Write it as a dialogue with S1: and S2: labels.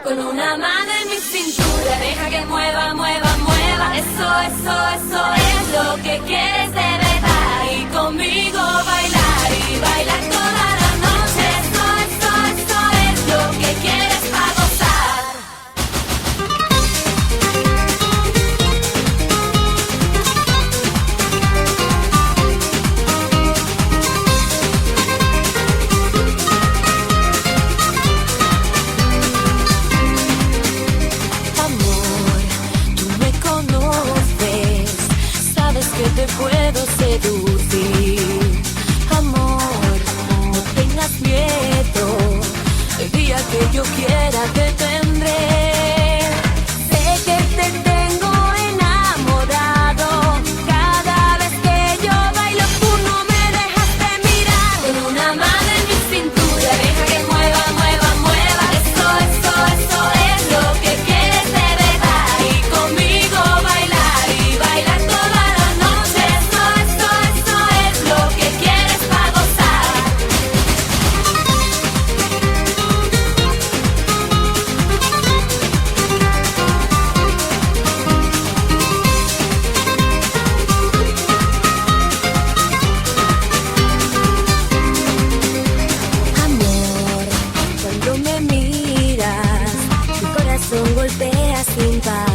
S1: Con una mano en mi cintura, deja que mueva, mueva, mueva. Eso es lo que quieres de verdad. Y conmigo bailar y bailar toda la noche. Eso es lo que quieres para gozar.
S2: Que te puedo seducir, amor, no tengas miedo, el día que yo quiera te tendré, sé que te tengo enamorado, cada vez que yo bailo tú no me dejas de mirar,
S1: con una mano en mi cintura, deja que mueva, mueva, mueva, eso es lo que quieres de verdad, y conmigo bailar y bailar toda la noche. Eso es lo que quieres para gozar.
S2: Amor, cuando me miras, mi corazón golpea sin parar.